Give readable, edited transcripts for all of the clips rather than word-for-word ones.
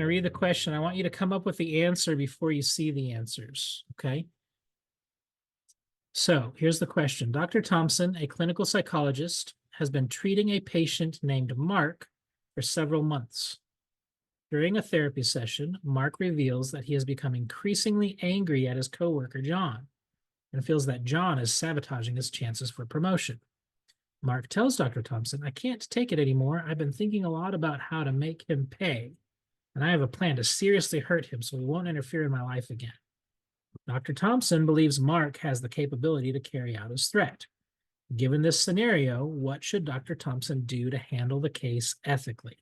to read the question. I want you to come up with the answer before you see the answers, okay? So here's the question. Dr. Thompson, a clinical psychologist, has been treating a patient named Mark for several months. During a therapy session, Mark reveals that he has become increasingly angry at his coworker, John, and feels that John is sabotaging his chances for promotion. Mark tells Dr. Thompson, I can't take it anymore. I've been thinking a lot about how to make him pay, and I have a plan to seriously hurt him so he won't interfere in my life again. Dr. Thompson believes Mark has the capability to carry out his threat. Given this scenario, what should Dr. Thompson do to handle the case ethically?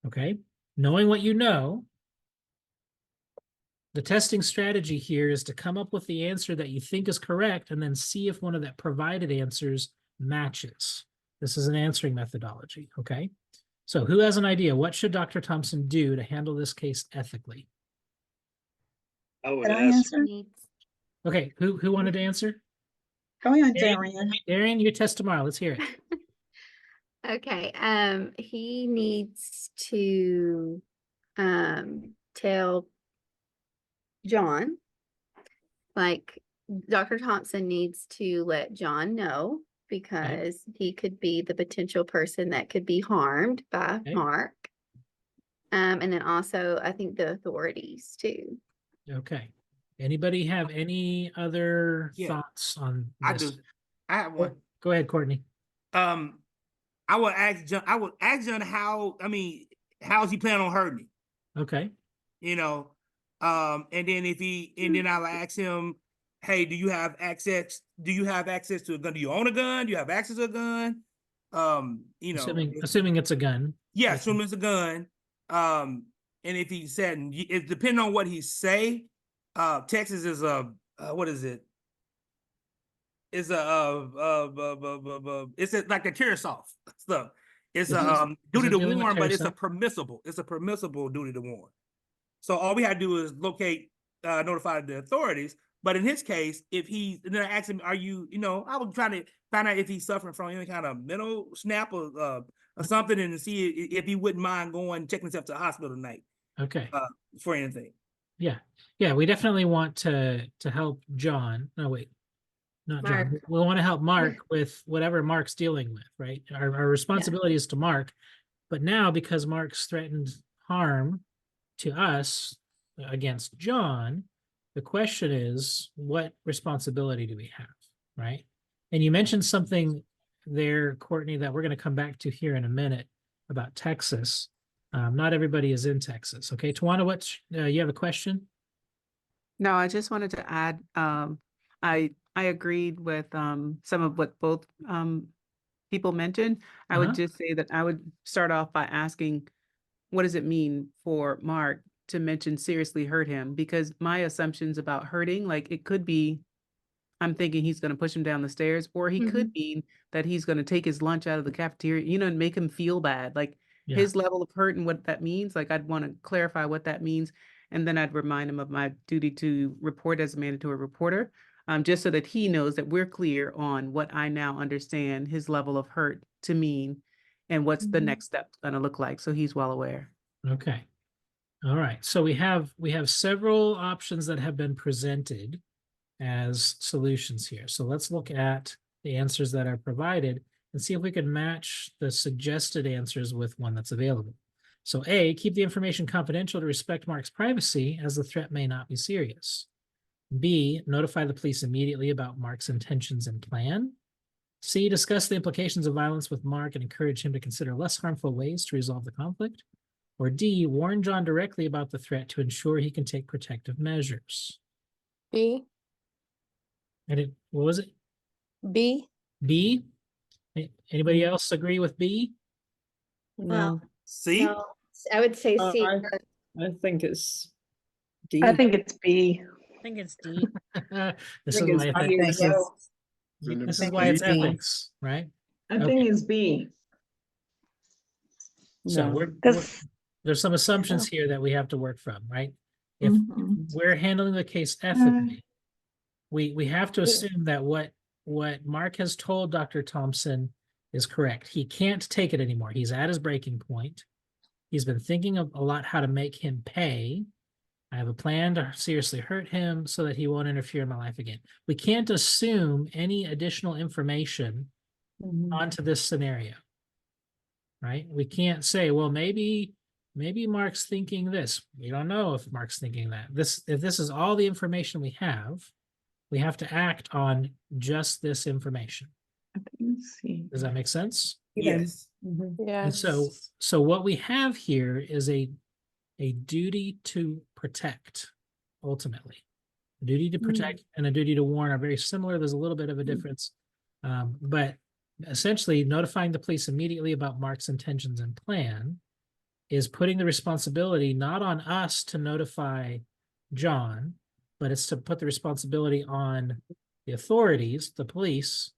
Okay, knowing what you know, the testing strategy here is to come up with the answer that you think is correct and then see if one of the provided answers matches. This is an answering methodology, okay? So who has an idea? What should Dr. Thompson do to handle this case ethically? I would Can I ask. answer? Okay, who wanted to answer? Go on, Darian. Darian, your test tomorrow. Let's hear it. Okay, he needs to tell John, like Dr. Thompson needs to let John know because he could be the potential person that could be harmed by Mark. And then also I think the authorities too. Okay. Anybody have any other thoughts on this? I do. I have one. Go ahead, Courtney. I would ask John. I would ask John how's he planning on hurting me? Okay. You know, and then I'll ask him, hey, do you have access? Do you have access to a gun? Do you own a gun? Do you have access to a gun? You know, assuming it's a gun. Yeah, assuming it's a gun. And if he said, it depending on what he say, Texas is what is it? It's like the Tarasoff stuff. It's duty to warn, but it's a permissible duty to warn. So all we had to do is notify the authorities. But in his case, if then I asked him, are you, I was trying to find out if he's suffering from any kind of mental snap or something, and to see if he wouldn't mind going checking himself to the hospital tonight. Okay. For anything. Yeah. Yeah. We definitely want to help John. No, wait. Not Mark. John. We want to help Mark with whatever Mark's dealing with, right? Our responsibility is to Mark, but now because Mark's threatened harm to us against John, the question is, what responsibility do we have, right? And you mentioned something there, Courtney, that we're going to come back to here in a minute about Texas. Not everybody is in Texas. Okay, Tawana, what you have a question? No, I just wanted to add, I agreed with some of what both people mentioned. I would just say that I would start off by asking, what does it mean for Mark to mention seriously hurt him? Because my assumptions about hurting, like it could be, I'm thinking he's going to push him down the stairs, or he could mean that he's going to take his lunch out of the cafeteria, and make him feel bad. Like his level of hurt and what that means. Like I'd want to clarify what that means. And then I'd remind him of my duty to report as a mandatory reporter. Just so that he knows that we're clear on what I now understand his level of hurt to mean and what's the next step going to look like. So he's well aware. Okay. All right. So we have several options that have been presented as solutions here. So let's look at the answers that are provided and see if we can match the suggested answers with one that's available. So A, keep the information confidential to respect Mark's privacy as the threat may not be serious. B, notify the police immediately about Mark's intentions and plan. C, discuss the implications of violence with Mark and encourage him to consider less harmful ways to resolve the conflict. Or D, warn John directly about the threat to ensure he can take protective measures. B. And what was it? B. B? Anybody else agree with B? Well, C? no, I would say C. I think it's D. I think it's B. I think it's D. This is why it's ethics, right? I think it's B. So there's some assumptions here that we have to work from, right? If we're handling the case ethically, we have to assume that what Mark has told Dr. Thompson is correct. He can't take it anymore. He's at his breaking point. He's been thinking of a lot how to make him pay. I have a plan to seriously hurt him so that he won't interfere in my life again. We can't assume any additional information onto this scenario, right? We can't say, well, maybe Mark's thinking this. We don't know if Mark's thinking that. If this is all the information we have to act on just this information. Let's see. Does that make sense? Yes. Yeah. And so what we have here is a duty to protect, ultimately. A duty to protect and a duty to warn are very similar. There's a little bit of a difference. But essentially notifying the police immediately about Mark's intentions and plan is putting the responsibility not on us to notify John, but it's to put the responsibility on the authorities, the police,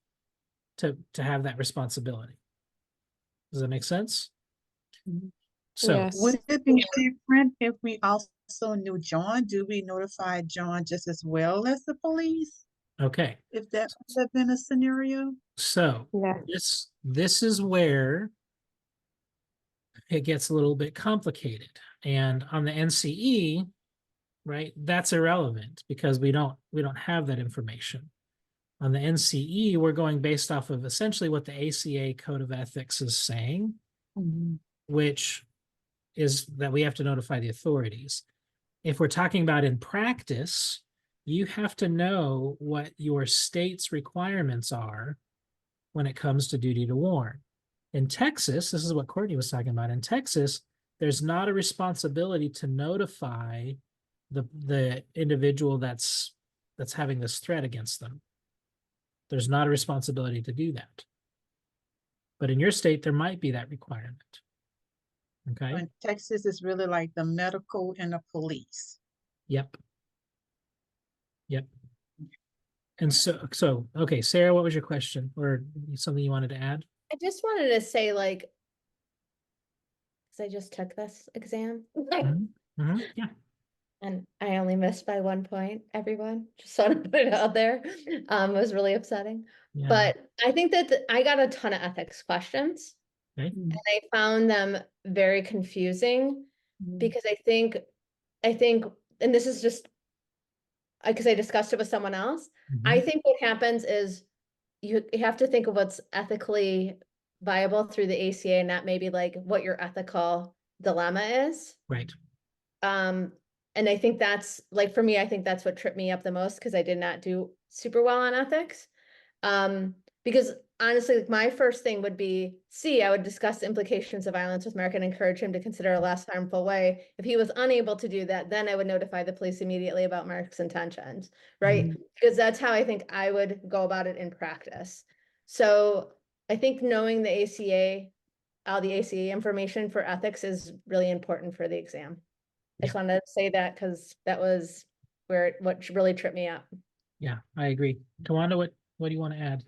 to have that responsibility. Does that make sense? So Yes. Would it be different if we also knew John? Do we notify John just as well as the police? okay. If that would have been a scenario? So Yeah. this is where it gets a little bit complicated. And on the NCE, right, that's irrelevant because we don't have that information. On the NCE, we're going based off of essentially what the ACA Code of Ethics is saying, which is that we have to notify the authorities. If we're talking about in practice, you have to know what your state's requirements are when it comes to duty to warn. In Texas, this is what Courtney was talking about. In Texas, there's not a responsibility to notify the individual that's having this threat against them. There's not a responsibility to do that. But in your state, there might be that requirement. Okay. In Texas, it's really like the medical and the police. Yep. And so okay, Sarah, what was your question or something you wanted to add? I just wanted to say, like, because I just took this exam Yeah. and I only missed by 1 point, everyone. Just want to put it out there. It was really upsetting. Yeah. But I think that I got a ton of ethics questions. Okay. And I found them very confusing because I think, and this is just because I discussed it with someone else. I think what happens is you have to think of what's ethically viable through the ACA and not maybe like what your ethical dilemma is. Right. And I think that's like, for me, I think that's what tripped me up the most because I did not do super well on ethics. Because honestly, like my first thing would be I would discuss the implications of violence with Mark and encourage him to consider a less harmful way. If he was unable to do that, then I would notify the police immediately about Mark's intentions, right? Because that's how I think I would go about it in practice. So I think knowing the ACA, all the ACA information for ethics is really important for the exam. I just wanted to say that because that was what really tripped me up. Yeah, I agree. Tawanda, what do you want to add?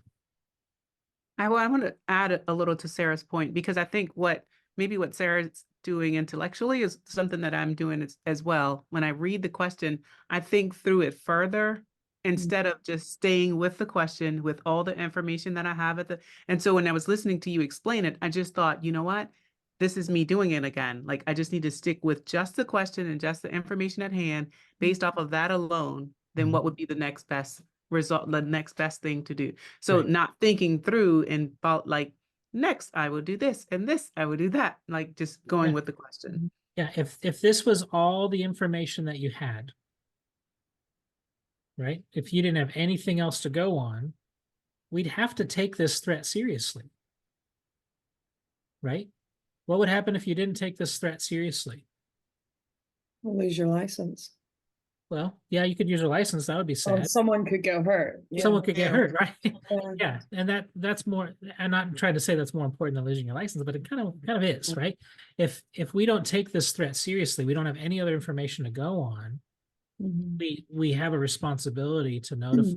I want to add a little to Sarah's point, because I think what Sarah's doing intellectually is something that I'm doing as well. When I read the question, I think through it further instead of just staying with the question with all the information that I have and so when I was listening to you explain it, I just thought, you know what? This is me doing it again. Like I just need to stick with just the question and just the information at hand. Based off of that alone, then what would be the next best result, the next best thing to do? So not thinking through and about like, next I will do this and this I will do that, like just going with the question. Yeah, if this was all the information that you had, right? If you didn't have anything else to go on, we'd have to take this threat seriously. Right? What would happen if you didn't take this threat seriously? Lose your license. Well, yeah, you could use your license. That would be sad. Someone could get hurt. Someone could get hurt, right? Yeah. Yeah, and that's more. I'm not trying to say that's more important than losing your license, but it kind of is, right? If we don't take this threat seriously, we don't have any other information to go on. We have a responsibility to notify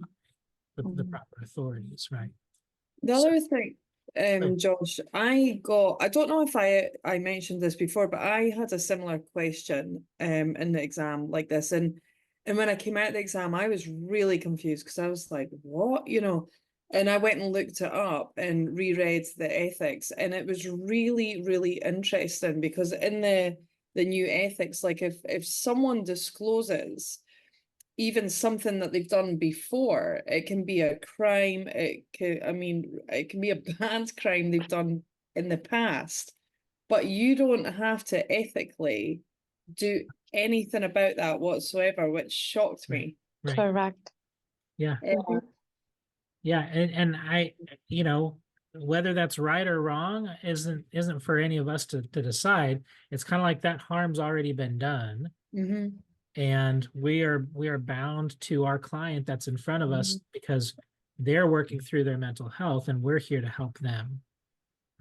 the proper authorities, right? The other thing, Josh, I don't know if I mentioned this before, but I had a similar question in the exam like this, and when I came out of the exam, I was really confused because I was like, what, And I went and looked it up and reread the ethics, and it was really, really interesting because in the new ethics, like if someone discloses even something that they've done before, it can be a crime. It can be a bad crime they've done in the past, but you don't have to ethically do anything about that whatsoever, which shocked me. Right. Correct. Yeah. Yeah. Yeah. And I, you know, whether that's right or wrong isn't for any of us to decide. It's kind of like that harm's already been done. Mm-hmm. And we are bound to our client that's in front of us because they're working through their mental health and we're here to help them.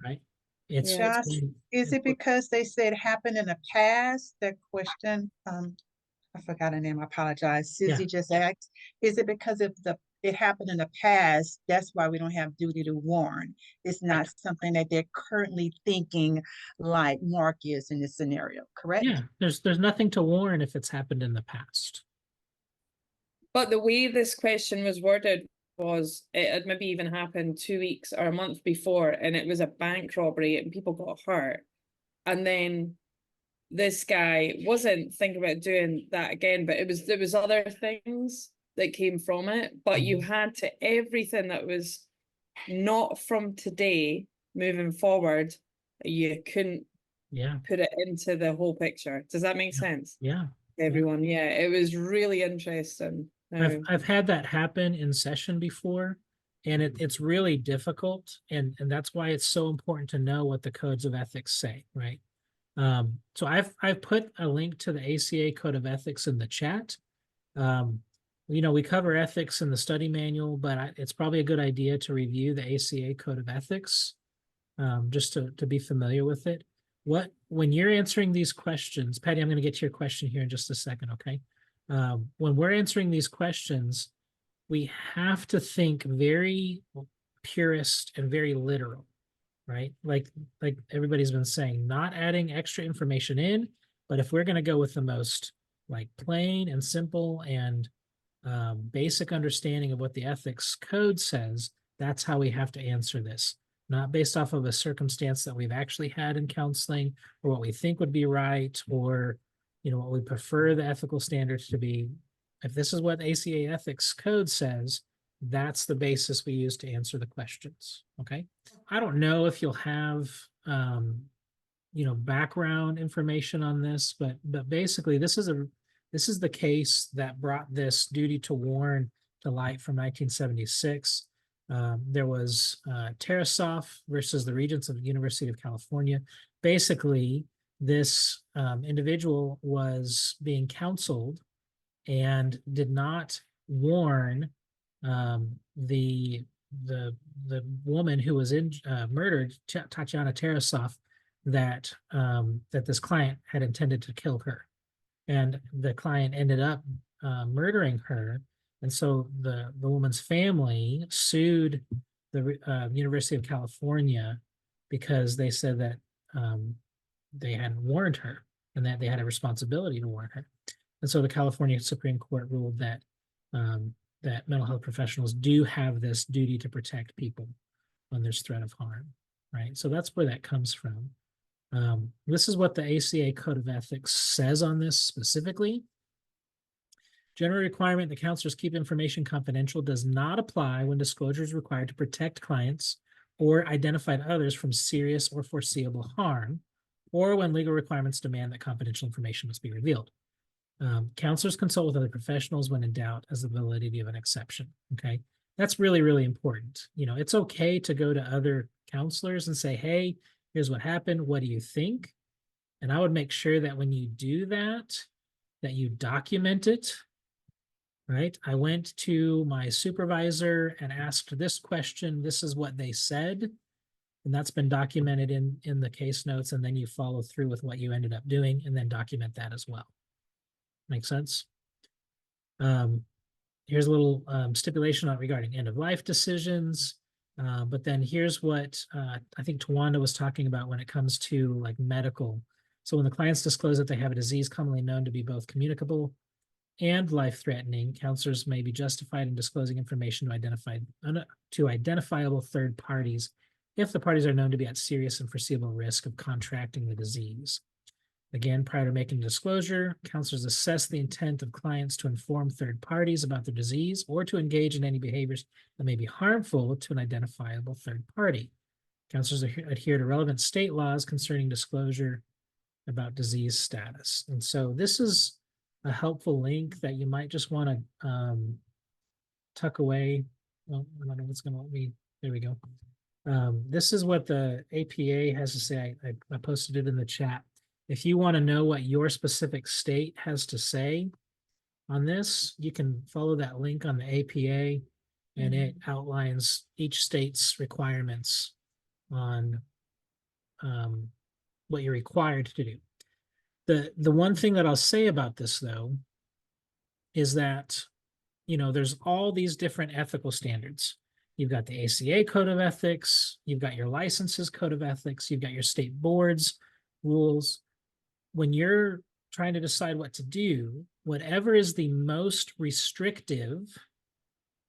Right. It's Josh, is it because they said it happened in the past? That question, I forgot her name, I apologize. Susie just asked, is it because of it happened in the past, that's why we don't have duty to warn? It's not something that they're currently thinking like Mark is in this scenario, correct? Yeah, there's nothing to warn if it's happened in the past. But the way this question was worded was it had maybe even happened 2 weeks or a month before, and it was a bank robbery and people got hurt. And then this guy wasn't thinking about doing that again, but there was other things that came from it. But you had to, everything that was not from today moving forward, you couldn't put it into the whole picture. Does that make sense? Yeah. Everyone, yeah, it was really interesting. I've had that happen in session before, and it's really difficult, and that's why it's so important to know what the codes of ethics say, right? So I've put a link to the ACA Code of Ethics in the chat. You know, we cover ethics in the study manual, but it's probably a good idea to review the ACA Code of Ethics, just to be familiar with it. When you're answering these questions, Patty, I'm going to get to your question here in just a second, okay? When we're answering these questions, we have to think very purist and very literal, right? Like everybody's been saying, not adding extra information in, but if we're going to go with the most like plain and simple and basic understanding of what the ethics code says, that's how we have to answer this. Not based off of a circumstance that we've actually had in counseling or what we think would be right or, you know, what we prefer the ethical standards to be. If this is what ACA ethics code says, that's the basis we use to answer the questions. Okay. I don't know if you'll have, you know, background information on this, but basically this is the case that brought this duty to warn to light from 1976. There was Tarasoff versus the Regents of the University of California. Basically, this individual was being counseled and did not warn the woman who was murdered, Tatiana Tarasoff, that this client had intended to kill her, and the client ended up murdering her. And so the woman's family sued the University of California because they said that they hadn't warned her and that they had a responsibility to warn her. And so the California Supreme Court ruled that that mental health professionals do have this duty to protect people when there's threat of harm, right? So that's where that comes from. This is what the ACA Code of Ethics says on this specifically. General requirement that counselors keep information confidential does not apply when disclosure is required to protect clients or identify others from serious or foreseeable harm, or when legal requirements demand that confidential information must be revealed. Counselors consult with other professionals when in doubt as the validity of an exception, okay? That's really, really important. You know, it's okay to go to other counselors and say, hey, here's what happened. What do you think? And I would make sure that when you do that, that you document it, right? I went to my supervisor and asked this question. This is what they said. And that's been documented in the case notes. And then you follow through with what you ended up doing and then document that as well. Make sense? Here's a little stipulation regarding end-of-life decisions. But then here's what I think Tawanda was talking about when it comes to like medical. So when the clients disclose that they have a disease commonly known to be both communicable and life-threatening, counselors may be justified in disclosing information to identifiable third parties if the parties are known to be at serious and foreseeable risk of contracting the disease. Again, prior to making disclosure, counselors assess the intent of clients to inform third parties about their disease or to engage in any behaviors that may be harmful to an identifiable third party. Counselors adhere to relevant state laws concerning disclosure about disease status. And so this is a helpful link that you might just want to tuck away. Well, I don't know what's going to let me, there we go. This is what the APA has to say. I posted it in the chat. If you want to know what your specific state has to say on this, you can follow that link on the APA, and it outlines each state's requirements on what you're required to do. The one thing that I'll say about this, though, is that, you know, there's all these different ethical standards. You've got the ACA Code of Ethics, you've got your licenses Code of Ethics, you've got your state boards rules. When you're trying to decide what to do, whatever is the most restrictive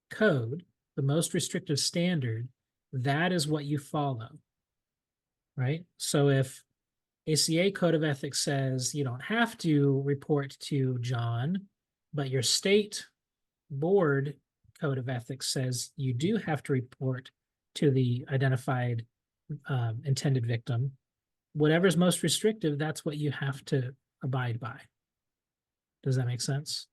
code, the most restrictive standard, that is what you follow, right? So if ACA Code of Ethics says you don't have to report to John, but your state board Code of Ethics says you do have to report to the identified intended victim, whatever's most restrictive, that's what you have to abide by. Does that make sense?